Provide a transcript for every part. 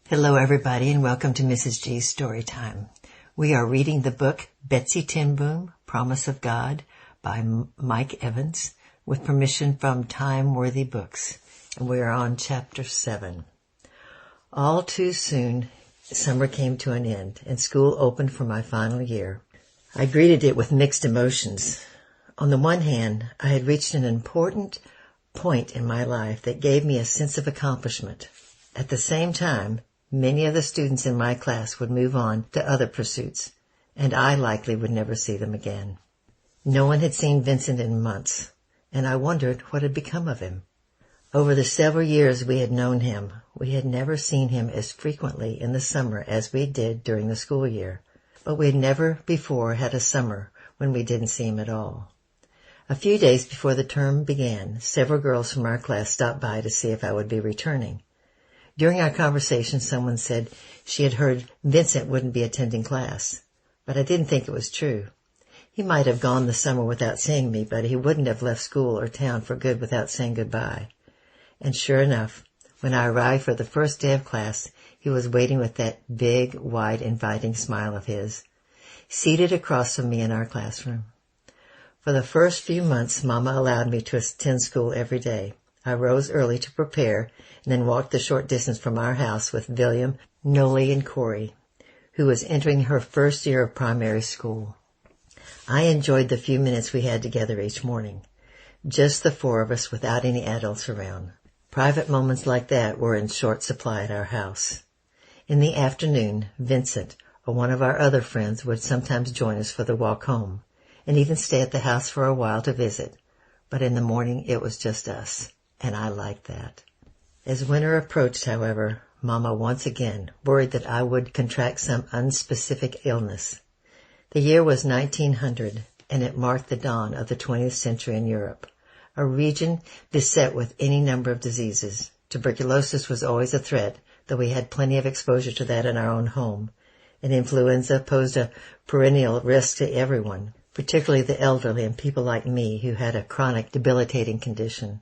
Hello, everybody, and welcome to Mrs. G's Story Time. We are reading the book Betsy Ten Boom, Promise of God by Mike Evans, with permission from Time Worthy Books. And we are on Chapter 7. All too soon, summer came to an end, and school opened for my final year. I greeted it with mixed emotions. On the one hand, I had reached an important point in my life that gave me a sense of accomplishment. At the same time, many of the students in my class would move on to other pursuits, and I likely would never see them again. No one had seen Vincent in months, and I wondered what had become of him. Over the several years we had known him, we had never seen him as frequently in the summer as we did during the school year, but we had never before had a summer when we didn't see him at all. A few days before the term began, several girls from our class stopped by to see if I would be returning. During our conversation, someone said she had heard Vincent wouldn't be attending class, but I didn't think it was true. He might have gone the summer without seeing me, but he wouldn't have left school or town for good without saying goodbye. And sure enough, when I arrived for the first day of class, he was waiting with that big, wide, inviting smile of his, seated across from me in our classroom. For the first few months, Mama allowed me to attend school every day. I rose early to prepare and then walked the short distance from our house with William, Noli, and Corey, who was entering her first year of primary school. I enjoyed the few minutes we had together each morning, just the four of us without any adults around. Private moments like that were in short supply at our house. In the afternoon, Vincent or one of our other friends would sometimes join us for the walk home, and even stay at the house for a while to visit. But in the morning it was just us, and I liked that. As winter approached, however, Mama once again worried that I would contract some unspecific illness. The year was 1900, and it marked the dawn of the 20th century in Europe, a region beset with any number of diseases. Tuberculosis was always a threat, though we had plenty of exposure to that in our own home, and influenza posed a perennial risk to everyone, particularly the elderly and people like me who had a chronic, debilitating condition.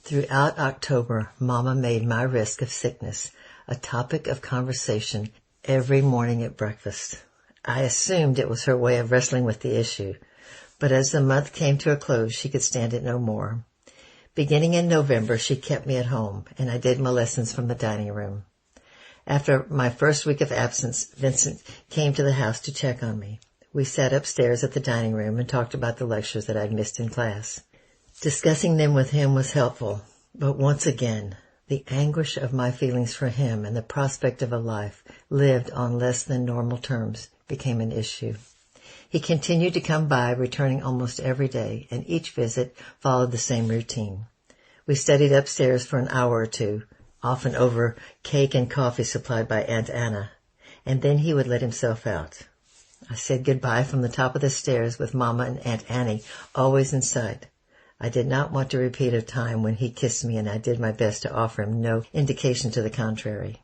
Throughout October, Mama made my risk of sickness a topic of conversation every morning at breakfast. I assumed it was her way of wrestling with the issue, but as the month came to a close, she could stand it no more. Beginning in November, she kept me at home, and I did my lessons from the dining room. After my first week of absence, Vincent came to the house to check on me. We sat upstairs at the dining room and talked about the lectures that I'd missed in class. Discussing them with him was helpful, but once again, the anguish of my feelings for him and the prospect of a life lived on less than normal terms became an issue. He continued to come by, returning almost every day, and each visit followed the same routine. We studied upstairs for an hour or two, often over cake and coffee supplied by Aunt Anna, and then he would let himself out. I said goodbye from the top of the stairs with Mama and Aunt Annie always in sight. I did not want to repeat a time when he kissed me, and I did my best to offer him no indication to the contrary.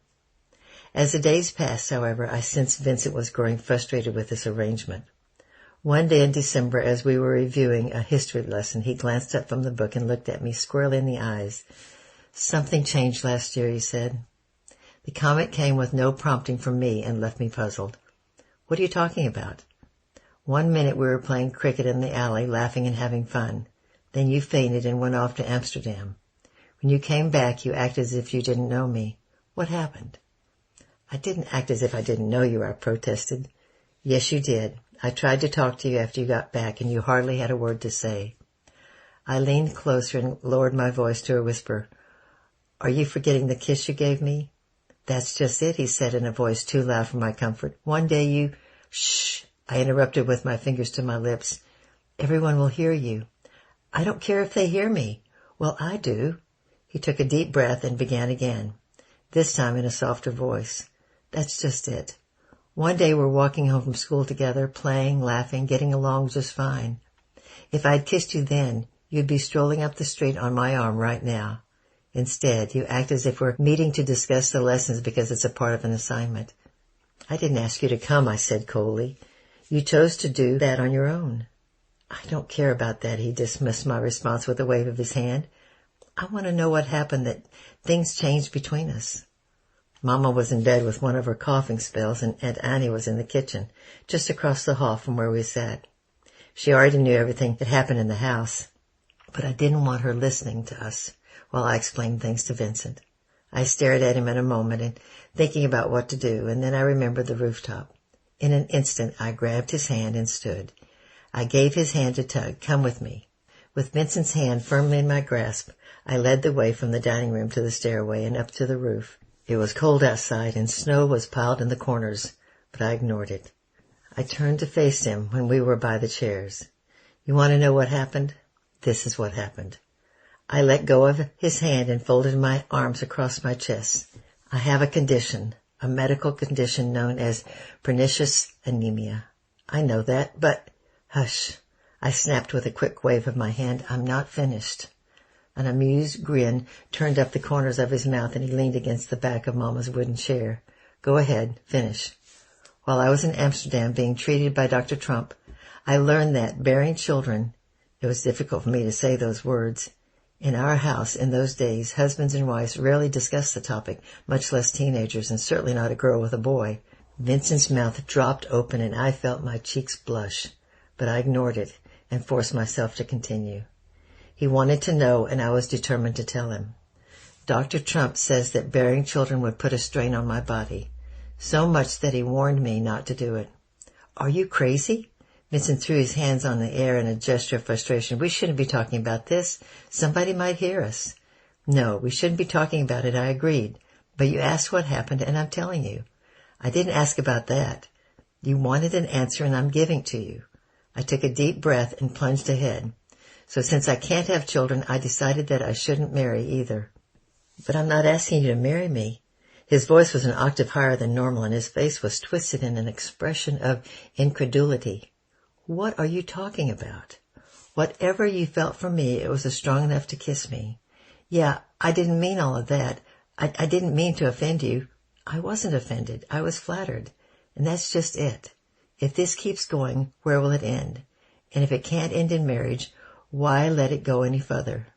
As the days passed, however, I sensed Vincent was growing frustrated with this arrangement. One day in December, as we were reviewing a history lesson, he glanced up from the book and looked at me squarely in the eyes. "Something changed last year," he said. The comment came with no prompting from me and left me puzzled. "What are you talking about?" "One minute we were playing cricket in the alley, laughing and having fun. Then you fainted and went off to Amsterdam. When you came back, you acted as if you didn't know me. What happened?" "I didn't act as if I didn't know you," I protested. "Yes, you did. I tried to talk to you after you got back, and you hardly had a word to say." I leaned closer and lowered my voice to a whisper. "Are you forgetting the kiss you gave me?" "That's just it," he said in a voice too loud for my comfort. "One day you—" "Shh!" I interrupted with my fingers to my lips. "Everyone will hear you." "I don't care if they hear me." "Well, I do." He took a deep breath and began again, this time in a softer voice. "That's just it. One day we're walking home from school together, playing, laughing, getting along just fine. If I'd kissed you then, you'd be strolling up the street on my arm right now. Instead, you act as if we're meeting to discuss the lessons because it's a part of an assignment." "I didn't ask you to come," I said coldly. "You chose to do that on your own." "I don't care about that," he dismissed my response with a wave of his hand. "I want to know what happened, that things changed between us." Mama was in bed with one of her coughing spells, and Aunt Annie was in the kitchen, just across the hall from where we sat. She already knew everything that happened in the house, but I didn't want her listening to us while I explained things to Vincent. I stared at him in a moment and thinking about what to do, and then I remembered the rooftop. In an instant, I grabbed his hand and stood. I gave his hand a tug. "Come with me." With Vincent's hand firmly in my grasp, I led the way from the dining room to the stairway and up to the roof. It was cold outside and snow was piled in the corners, but I ignored it. I turned to face him when we were by the chairs. You want to know what happened? This is what happened. I let go of his hand and folded my arms across my chest. I have a condition, a medical condition known as pernicious anemia. I know that, but... Hush. I snapped with a quick wave of my hand. I'm not finished. An amused grin turned up the corners of his mouth and he leaned against the back of Mama's wooden chair. Go ahead, finish. While I was in Amsterdam being treated by Dr. Trump, I learned that bearing children, it was difficult for me to say those words. In our house in those days, husbands and wives rarely discussed the topic, much less teenagers, and certainly not a girl with a boy. Vincent's mouth dropped open and I felt my cheeks blush, but I ignored it and forced myself to continue. He wanted to know, and I was determined to tell him. Dr. Trump says that bearing children would put a strain on my body, so much that he warned me not to do it. Are you crazy? Vincent threw his hands on the air in a gesture of frustration. We shouldn't be talking about this. Somebody might hear us. No, we shouldn't be talking about it, I agreed. But you asked what happened, and I'm telling you. I didn't ask about that. You wanted an answer, and I'm giving to you. I took a deep breath and plunged ahead. So since I can't have children, I decided that I shouldn't marry either. But I'm not asking you to marry me. His voice was an octave higher than normal, and his face was twisted in an expression of incredulity. What are you talking about? Whatever you felt for me, it was strong enough to kiss me. Yeah, I didn't mean all of that. I didn't mean to offend you. I wasn't offended. I was flattered. And that's just it. If this keeps going, where will it end? And if it can't end in marriage, why let it go any further?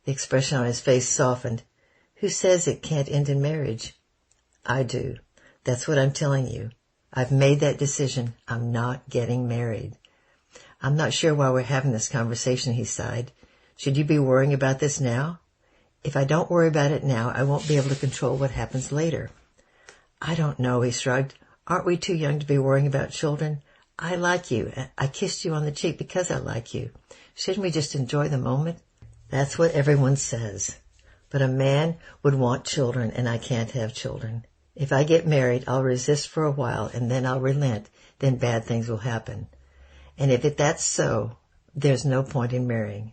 The expression on his face softened. Who says it can't end in marriage? I do. That's what I'm telling you. I've made that decision. I'm not getting married. I'm not sure why we're having this conversation, he sighed. Should you be worrying about this now? If I don't worry about it now, I won't be able to control what happens later. I don't know, he shrugged. Aren't we too young to be worrying about children? I like you. I kissed you on the cheek because I like you. Shouldn't we just enjoy the moment? That's what everyone says. But a man would want children, and I can't have children. If I get married, I'll resist for a while, and then I'll relent. Then bad things will happen. And if that's so, there's no point in marrying.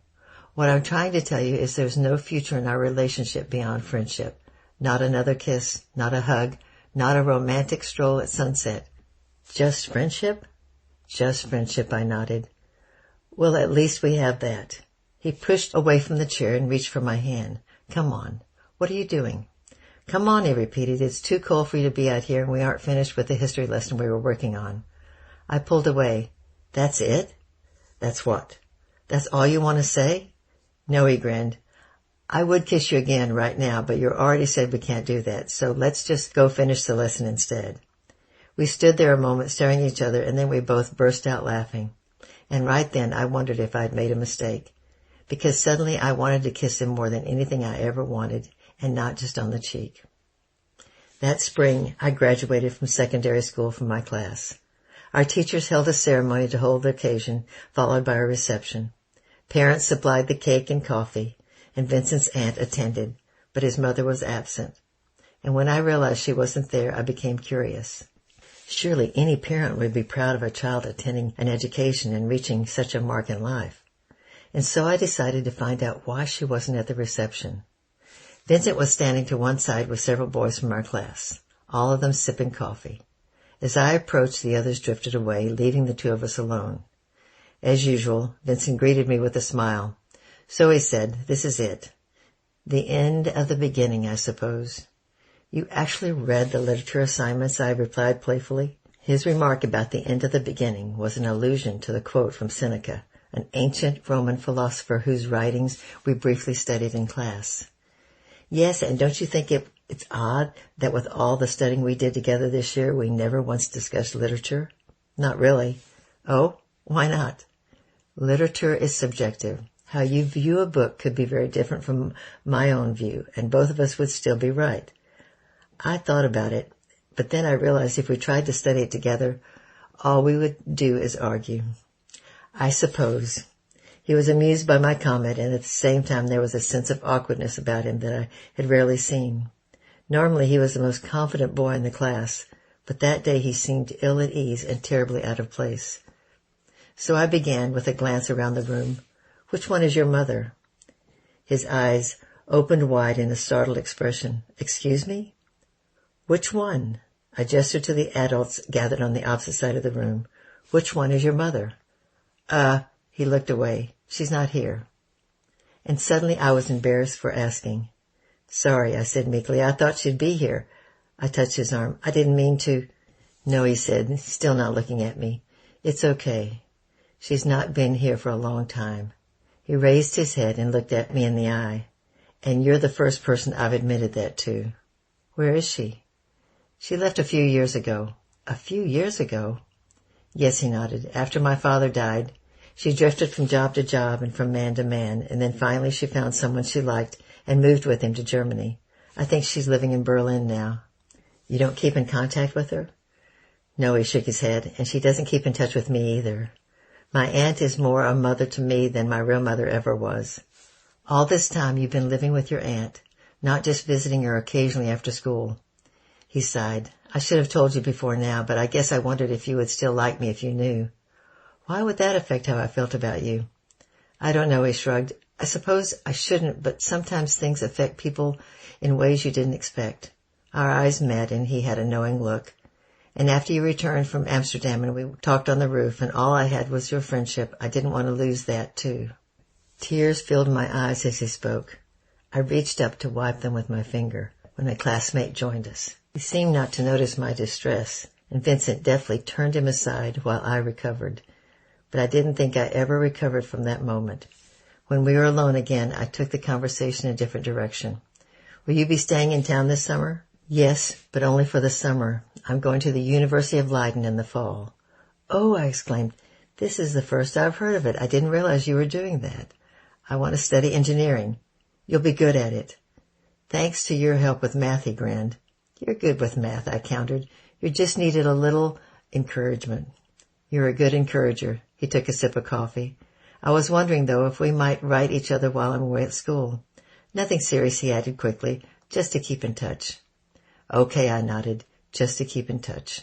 What I'm trying to tell you is there's no future in our relationship beyond friendship. Not another kiss, not a hug, not a romantic stroll at sunset. Just friendship? Just friendship, I nodded. Well, at least we have that. He pushed away from the chair and reached for my hand. Come on. What are you doing? Come on, he repeated. It's too cold for you to be out here, and we aren't finished with the history lesson we were working on. I pulled away. That's it? That's what? That's all you want to say? No, he grinned. I would kiss you again right now, but you already said we can't do that, so let's just go finish the lesson instead. We stood there a moment staring at each other, and then we both burst out laughing. And right then I wondered if I'd made a mistake, because suddenly I wanted to kiss him more than anything I ever wanted, and not just on the cheek. That spring, I graduated from secondary school from my class. Our teachers held a ceremony to hold the occasion, followed by a reception. Parents supplied the cake and coffee, and Vincent's aunt attended, but his mother was absent. And when I realized she wasn't there, I became curious. Surely any parent would be proud of a child attending an education and reaching such a mark in life. And so I decided to find out why she wasn't at the reception. Vincent was standing to one side with several boys from our class, all of them sipping coffee. As I approached, the others drifted away, leaving the two of us alone. As usual, Vincent greeted me with a smile. So he said, this is it. The end of the beginning, I suppose. You actually read the literature assignments, I replied playfully. His remark about the end of the beginning was an allusion to the quote from Seneca, an ancient Roman philosopher whose writings we briefly studied in class. Yes, and don't you think it It's odd that with all the studying we did together this year, we never once discussed literature. Not really. Oh, why not? Literature is subjective. How you view a book could be very different from my own view, and both of us would still be right. I thought about it, but then I realized if we tried to study it together, all we would do is argue. I suppose. He was amused by my comment, and at the same time there was a sense of awkwardness about him that I had rarely seen. Normally he was the most confident boy in the class, but that day he seemed ill at ease and terribly out of place. So I began with a glance around the room. Which one is your mother? His eyes opened wide in a startled expression. Excuse me? Which one? I gestured to the adults gathered on the opposite side of the room. Which one is your mother? He looked away. She's not here. And suddenly I was embarrassed for asking. Sorry, I said meekly. I thought she'd be here. I touched his arm. I didn't mean to. No, he said, still not looking at me. It's okay. She's not been here for a long time. He raised his head and looked at me in the eye. And you're the first person I've admitted that to. Where is she? She left a few years ago. A few years ago? Yes, he nodded. After my father died, she drifted from job to job and from man to man, and then finally she found someone she liked and moved with him to Germany. I think she's living in Berlin now. You don't keep in contact with her? No, he shook his head, and she doesn't keep in touch with me either. My aunt is more a mother to me than my real mother ever was. All this time you've been living with your aunt, not just visiting her occasionally after school. He sighed. I should have told you before now, but I guess I wondered if you would still like me if you knew. Why would that affect how I felt about you? I don't know, he shrugged. I suppose I shouldn't, but sometimes things affect people in ways you didn't expect. Our eyes met, and he had a knowing look. And after you returned from Amsterdam and we talked on the roof, and all I had was your friendship, I didn't want to lose that, too. Tears filled my eyes as he spoke. I reached up to wipe them with my finger when a classmate joined us. He seemed not to notice my distress, and Vincent deftly turned him aside while I recovered. But I didn't think I ever recovered from that moment. When we were alone again, I took the conversation in a different direction. Will you be staying in town this summer? Yes, but only for the summer. I'm going to the University of Leiden in the fall. Oh, I exclaimed, this is the first I've heard of it. I didn't realize you were doing that. I want to study engineering. You'll be good at it. Thanks to your help with math, he grinned. You're good with math, I countered. You just needed a little encouragement. You're a good encourager. He took a sip of coffee. I was wondering, though, if we might write each other while I'm away at school. Nothing serious, he added quickly, just to keep in touch. Okay, I nodded, just to keep in touch.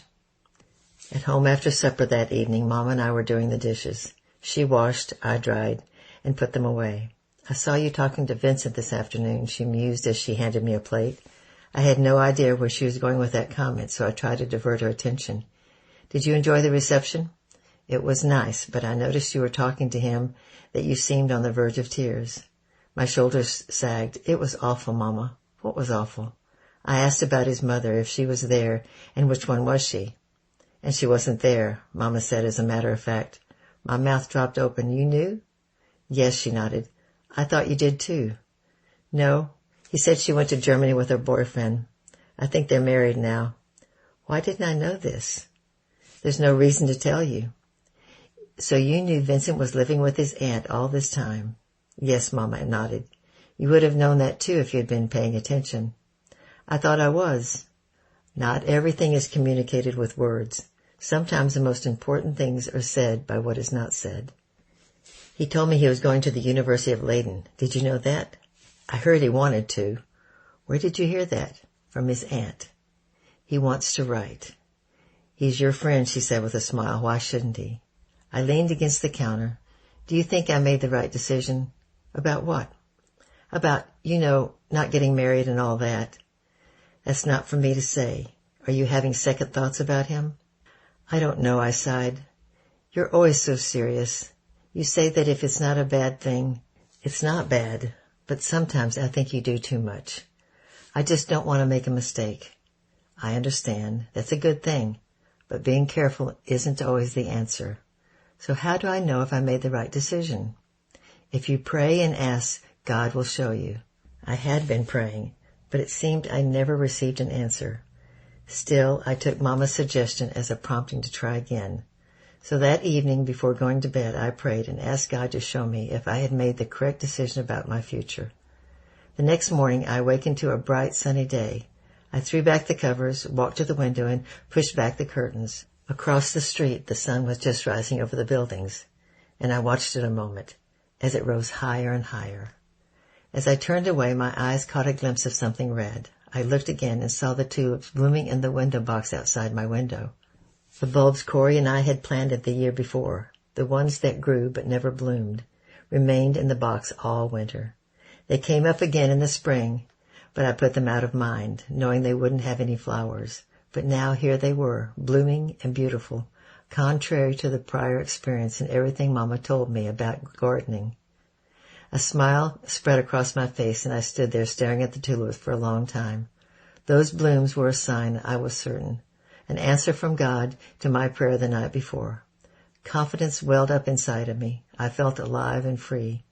At home after supper that evening, Mama and I were doing the dishes. She washed, I dried, and put them away. I saw you talking to Vincent this afternoon, she mused as she handed me a plate. I had no idea where she was going with that comment, so I tried to divert her attention. Did you enjoy the reception? It was nice, but I noticed you were talking to him that you seemed on the verge of tears. My shoulders sagged. It was awful, Mama. What was awful? I asked about his mother, if she was there, and which one was she? And she wasn't there, Mama said as a matter of fact. My mouth dropped open. You knew? Yes, she nodded. I thought you did too. No, he said she went to Germany with her boyfriend. I think they're married now. Why didn't I know this? There's no reason to tell you. So you knew Vincent was living with his aunt all this time? Yes, Mama nodded. You would have known that too if you had been paying attention. I thought I was. Not everything is communicated with words. Sometimes the most important things are said by what is not said. He told me he was going to the University of Leiden. Did you know that? I heard he wanted to. Where did you hear that? From his aunt. He wants to write. He's your friend, she said with a smile. Why shouldn't he? I leaned against the counter. Do you think I made the right decision? About what? About, not getting married and all that. That's not for me to say. Are you having second thoughts about him? I don't know, I sighed. You're always so serious. You say that if it's not a bad thing, it's not bad, but sometimes I think you do too much. I just don't want to make a mistake. I understand. That's a good thing, but being careful isn't always the answer. So how do I know if I made the right decision? If you pray and ask, God will show you. I had been praying, but it seemed I never received an answer. Still, I took Mama's suggestion as a prompting to try again. So that evening, before going to bed, I prayed and asked God to show me if I had made the correct decision about my future. The next morning, I awakened to a bright, sunny day. I threw back the covers, walked to the window, and pushed back the curtains. Across the street, the sun was just rising over the buildings, and I watched it a moment as it rose higher and higher. As I turned away, my eyes caught a glimpse of something red. I looked again and saw the tulips blooming in the window box outside my window. The bulbs Corey and I had planted the year before, the ones that grew but never bloomed, remained in the box all winter. They came up again in the spring, but I put them out of mind, knowing they wouldn't have any flowers. But now here they were, blooming and beautiful, contrary to the prior experience and everything Mama told me about gardening. A smile spread across my face, and I stood there staring at the tulips for a long time. Those blooms were a sign, I was certain, an answer from God to my prayer the night before. Confidence welled up inside of me. I felt alive and free.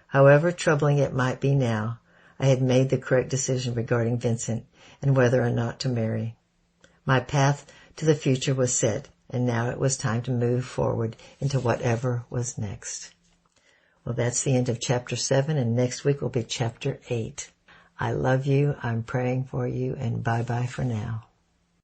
However troubling it might be now, I had made the correct decision regarding Vincent and whether or not to marry. My path to the future was set, and now it was time to move forward into whatever was next. Well, that's the end of Chapter 7, and next week will be Chapter 8. I love you, I'm praying for you, and bye-bye for now.